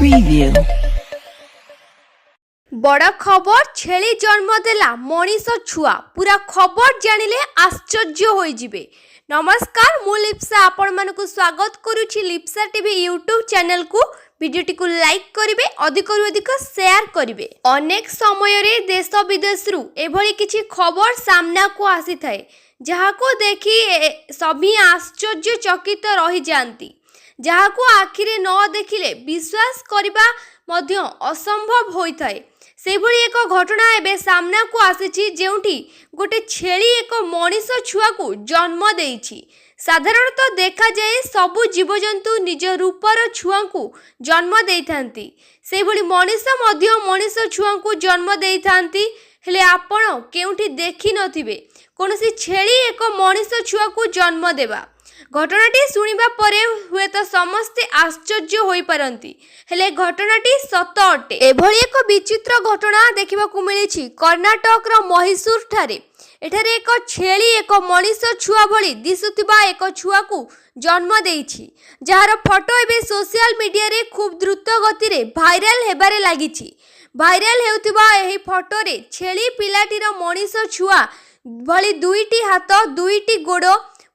Preview. बड़ खबर छेली जन्म देला मनीष छुआ पूरा खबर जानिले आश्चर्य होई जिबे। नमस्कार मु लिप्सा आपण मानकु स्वागत करूछि लिप्सा टीवी यूट्यूब चैनल को। वीडियोटी को लाइक करिवे अधिक अधिक शेयर करिवे। अनेक समय रे देश विदेश रु एभली किछि खबर सामना को आसी थाए जहाको देखि सभी आश्चर्यचकित रही जांती, जहाको आखिरे न देखिले विश्वास करिबा मध्य असंभव होइथाए। सेभली एक घटना एबे सामना को आसीछि जेउठी गोटे छेली एक मनीष छुआ को जन्म देइछि। साधारणतः देखा जाए सबु जीवजंतु निज रूपर छुआ को जन्म देइथांती, सेभली मनीष मध्य मनीष छुआ को जन्म देइथांती। हेले आपण केउठी देखि नथिबे कोनोसी छेली एक मनीष छुआ को जन्म देबा। घटनाटी शुणिबा परे हुए तो समस्ते आश्चर्य होई पारंती, हेले घटनाटी सत अटे। एभली एक विचित्र घटना देखिबा को मिलिछि कर्नाटक रो मैसूर ठारे। एठारे एक छेली एक मनीष छुआ भली दिसुथिबा एक छुआ को जन्म देइछि, जहार फोटो एबे सोशल मीडिया रे खूब द्रुत गति रे भाइराल हेबारे लागिछि। भाइराल हेउथिबा एही फोटो रे छेली पिलाटीर मनीष छुआ भली दुईटी हाथ दुईटी गोड़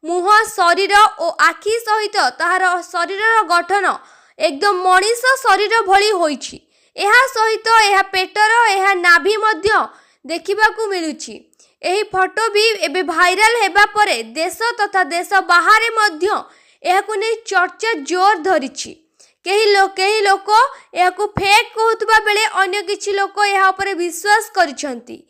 मुह शरीर और आखि सहित ताहार शरीर गठन एकदम मनीष शरीर भली होइछि। एहा सहित एहा पेटर एहा नाभि मध्य देखिबाकू मिलुछि। एही फोटो भी एबे भाइराल हेबा परे देश तथा देश बाहर मध्य एहाकू नै चर्चा जोर धरिछि। केही लोक एहाकू फेक कहउतबा बेले अन्य किछि लोक एहा उपरे विश्वास करिसंती।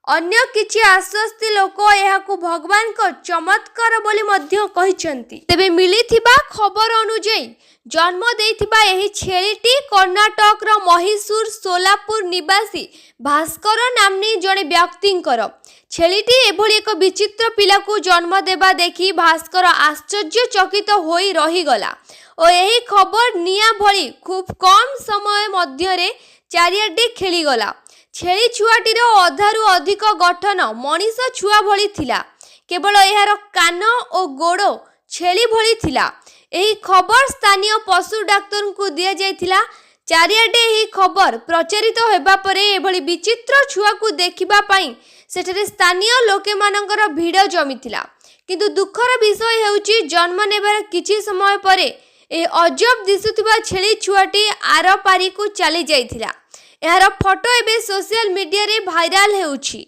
अन्य किछि आश्वस्ति लोक एहाकू भगवान को चमत्कार बोली मध्य कहिसंती। तेबे मिलिथिबा खबर अनुसार जन्म देइथिबा एही छेलीटी कर्नाटक रो मैसूर सोलापुर निवासी भास्कर नामनी जणे व्यक्तिंकर। छेलीटी एभली एक विचित्र पिला को जन्म देबा देखि भास्कर आश्चर्यचकित होई रहीगला और एही खबर निया भली खूब कम समय मध्य रे चारियाडे खेलीगला। छेली छुआटीर अधारू अधिक गठन मनीष छुआ भली थिला, केवल एहार कान और गोड़ छेली भली थिला। एही खबर स्थानीय पशु डाक्टर को दिया जायथिला। चारियाडे एही खबर प्रचारित हेबा परे एभली विचित्र छुआ को देखिबा पई सेठरे स्थानीय लोके मानकर भीड़ जमिथिला। किंतु दुखर विषय हेउची जन्म नेबार किछि समय परे ए अजब दिसुथिबा छेली छुआटी आर पारी को चली जायथिला। एहार फोटो एबे सोशल मीडिया रे भाइराल हेउछि।